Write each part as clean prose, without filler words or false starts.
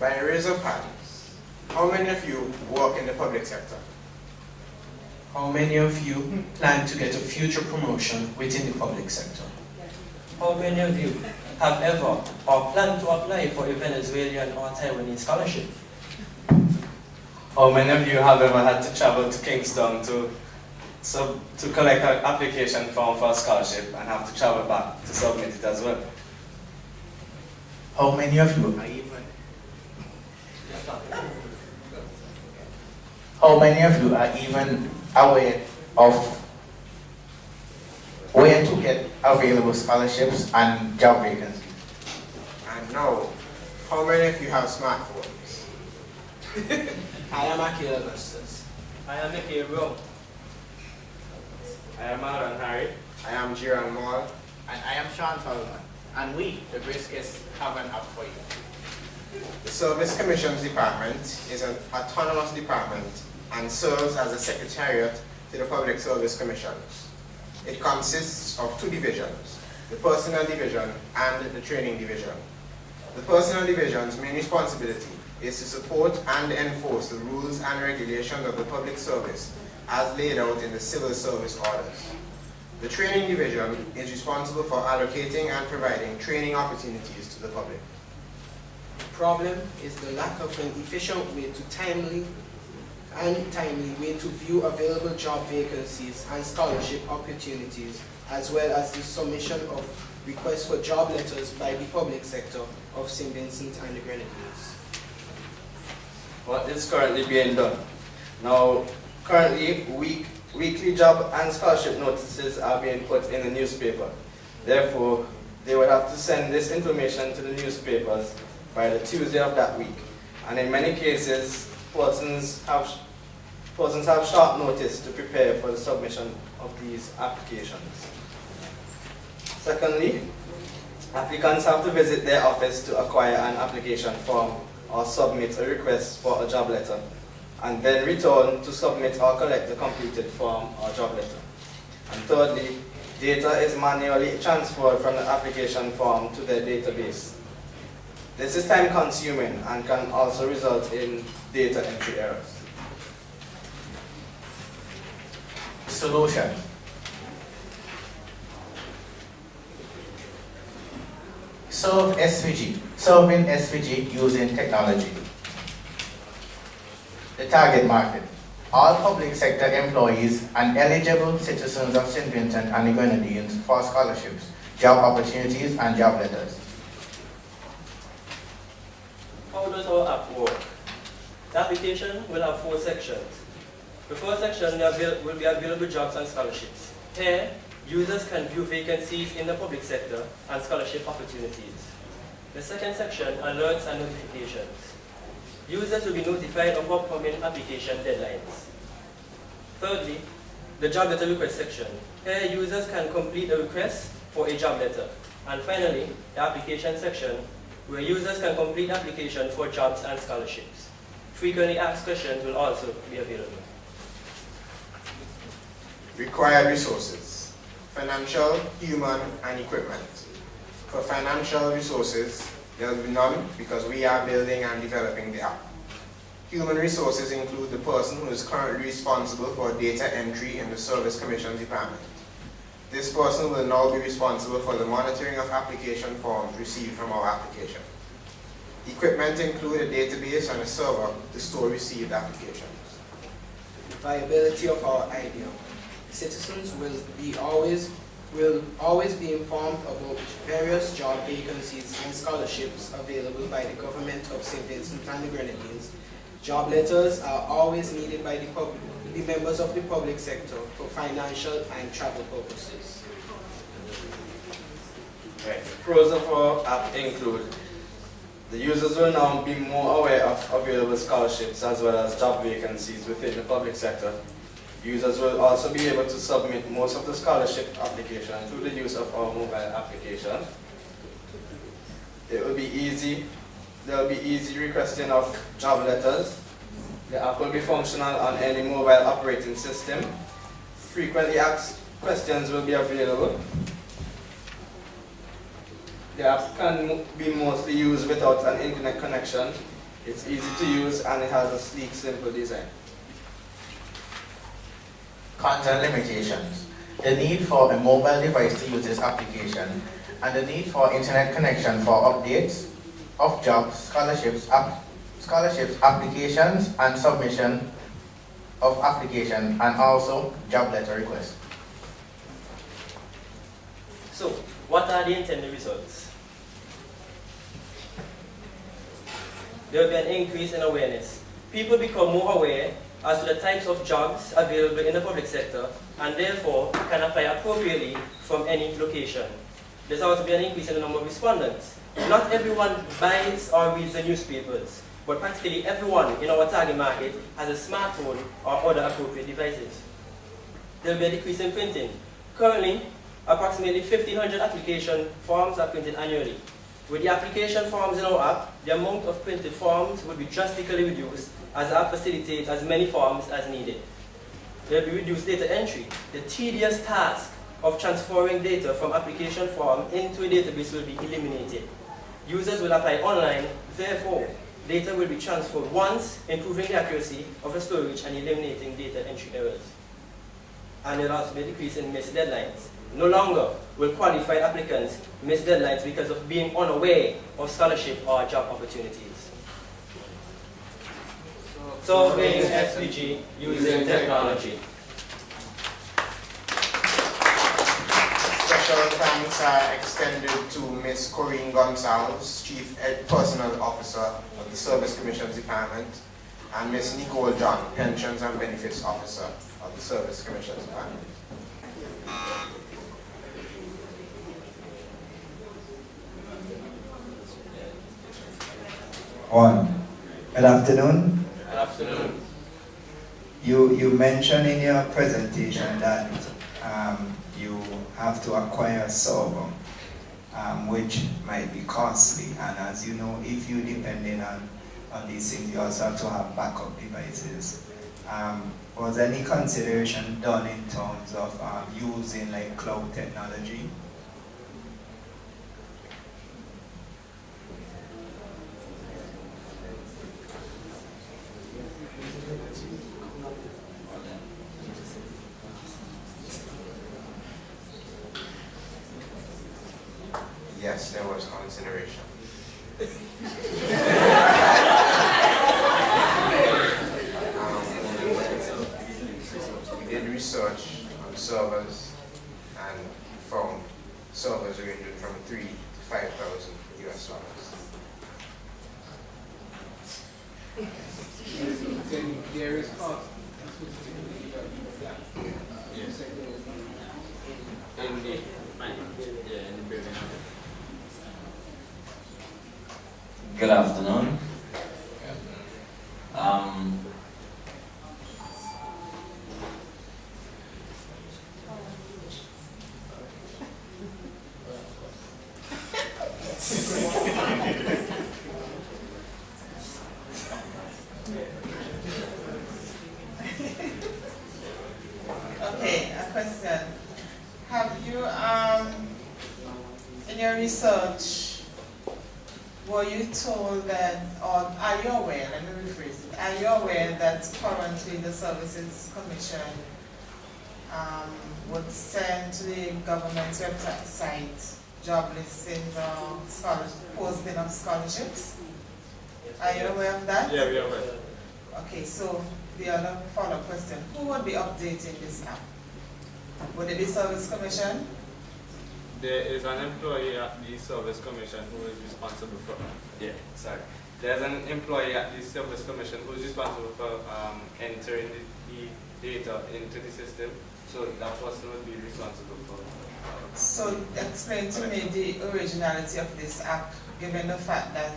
By a raise of hands, how many of you work in the public sector? How many of you plan to get a future promotion within the public sector? How many of you have ever or plan to apply for a Venezuelan or Taiwanese scholarship? How many of you have ever had to travel to Kingston to collect an application form for a scholarship and have to travel back to submit it as well? How many of you are even aware of where to get available scholarships and job vacancies? And now, how many of you have smartphones? I am Akil Augustus. I am Mickey Rome. I am Aaron Harry. I am Jiran Mall. And I am Sean Solomon. And we, the Briskest, have an app for you. The Service Commissions Department is an autonomous department and serves as a secretariat to the Public Service Commissions. It consists of two divisions, the Personnel Division and the Training Division. The Personnel Division's main responsibility is to support and enforce the rules and regulations of the public service as laid out in the Civil Service Orders. The Training Division is responsible for allocating and providing training opportunities to the public. The problem is the lack of an efficient way to timely way to view available job vacancies and scholarship opportunities, as well as the submission of requests for job letters by the public sector of St. Vincent and the Grenadines. What is currently being done? Now, currently, weekly job and scholarship notices are being put in the newspaper. Therefore, they would have to send this information to the newspapers by the Tuesday of that week. And in many cases, persons have short notice to prepare for the submission of these applications. Secondly, applicants have to visit their office to acquire an application form or submit a request for a job letter, and then return to submit or collect the completed form or job letter. And thirdly, data is manually transferred from the application form to their database. This is time consuming and can also result in data entry errors. Solution. Serving SVG using technology. The target market. All public sector employees and eligible citizens of St. Vincent and the Grenadines for scholarships, job opportunities, and job letters. How does our app work? The application will have 4 sections. The first section will be available jobs and scholarships. Here, users can view vacancies in the public sector and scholarship opportunities. The second section, alerts and notifications. Users will be notified of upcoming application deadlines. Thirdly, the job letter request section. Here, users can complete a request for a job letter. And finally, the application section, where users can complete application for jobs and scholarships. Frequently asked questions will also be available. Required resources: financial, human, and equipment. For financial resources, there will be none because we are building and developing the app. Human resources include the person who is currently responsible for data entry in the Service Commission Department. This person will now be responsible for the monitoring of application forms received from our application. Equipment include a database and a server to store received applications. Viability of our idea. Citizens will always be informed about various job vacancies and scholarships available by the government of St. Vincent and the Grenadines. Job letters are always needed by the members of the public sector for financial and travel purposes. Right. The pros of our app include the users will now be more aware of available scholarships as well as job vacancies within the public sector. Users will also be able to submit most of the scholarship application through the use of our mobile application. There will be easy requesting of job letters. The app will be functional on any mobile operating system. Frequently asked questions will be available. The app can be mostly used without an internet connection. It's easy to use and it has a sleek, simple design. Content limitations. The need for a mobile device to use this application and the need for internet connection for updates of jobs, scholarships, applications and submission of application and also job letter requests. So, what are the intended results? There will be an increase in awareness. People become more aware as to the types of jobs available in the public sector and therefore can apply appropriately from any location. There's also be an increase in the number of respondents. Not everyone buys or reads the newspapers, but practically everyone in our target market has a smartphone or other appropriate devices. There will be a decrease in printing. Currently, approximately 1,500 application forms are printed annually. With the application forms in our app, the amount of printed forms will be drastically reduced as the app facilitates as many forms as needed. There will be reduced data entry. The tedious task of transferring data from application form into a database will be eliminated. Users will apply online, therefore, data will be transferred once, improving the accuracy of the storage and eliminating data entry errors. And there will also be a decrease in missed deadlines. No longer will qualified applicants miss deadlines because of being unaware of scholarship or job opportunities. Solving SPG using technology. Special thanks are extended to Ms. Corinne Gonzalez, Chief Personnel Officer of the Service Commissions Department, and Ms. Nicole John, Pensions and Benefits Officer of the Service Commissions Department. Good afternoon. Good afternoon. You mentioned in your presentation that you have to acquire a server, which might be costly. And as you know, if you're depending on these things, you also have to have backup devices. Was any consideration done in terms of using like cloud technology? Yes, there was consideration. We did research on servers and found servers ranging from $3,000 to $5,000 US. Then there is cost. Indeed. Good afternoon. Okay, a question. Have you, in your research, were you told that, or are you aware, let me rephrase it, are you aware that currently the Services Commission would send to the government's website job listings or posting of scholarships? Are you aware of that? Yeah, we are aware. Okay, so the other follow-up question, who would be updating this app? Would it be Service Commission? There is an employee at the Service Commission who is responsible for. There's an employee at the Service Commission who is responsible for entering the data into the system. So that person would be responsible for. So explain to me the originality of this app, given the fact that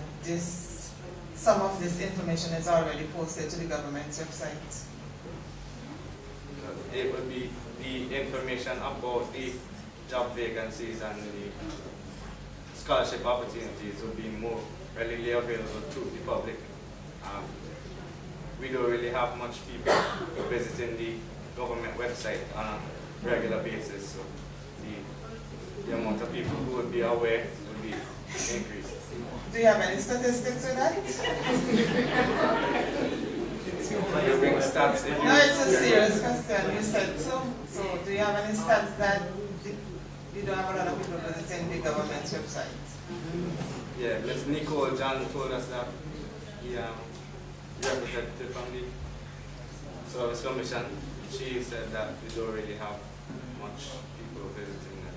some of this information is already posted to the government's website. It would be the information about the job vacancies and the scholarship opportunities would be more readily available to the public. We don't really have much people visiting the government website on a regular basis, so the amount of people who would be aware would be increased. Do you have any statistics with that? You bring stats in. No, it's a serious question. You said so. So do you have any stats that you don't have a lot of people visiting the government's website? Yeah, Ms. Nicole John told us that the representative from the Service Commission, she said that we don't really have much people visiting that.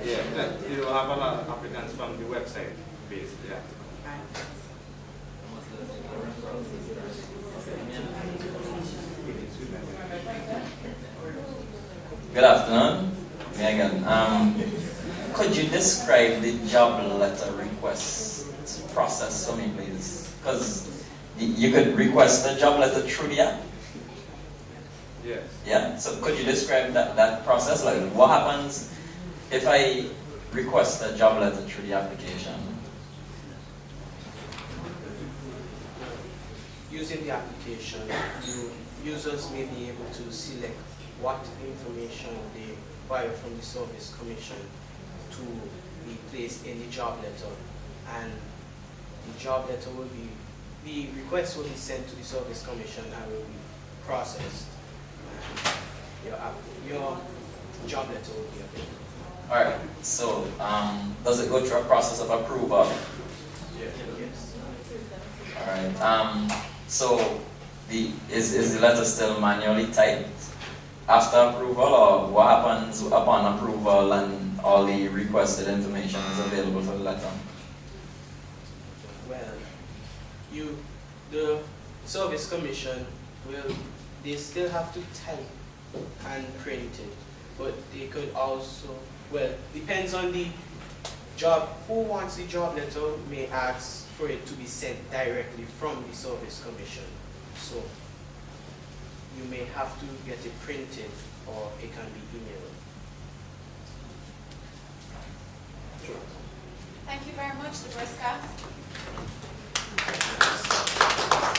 Yeah, you don't have a lot of applicants from the website based, yeah. Good afternoon. Megan, could you describe the job letter request process for me, please? Because you could request a job letter through the app. Yes. Yeah. So could you describe that process? Like, what happens if I request a job letter through the application? Using the application, users may be able to select what information they require from the Service Commission to be placed in the job letter, and the job letter will be, the request will be sent to the Service Commission and will be processed. Your job letter will be available. All right. So does it go through a process of approval? Yes. All right. So is the letter still manually typed after approval, or what happens upon approval and all the requested information is available for the letter? Well, the Service Commission they still have to type and print it, but they could also, well, depends on the job, who wants the job letter may ask for it to be sent directly from the Service Commission. So you may have to get it printed or it can be emailed. Thank you very much, the Briskest.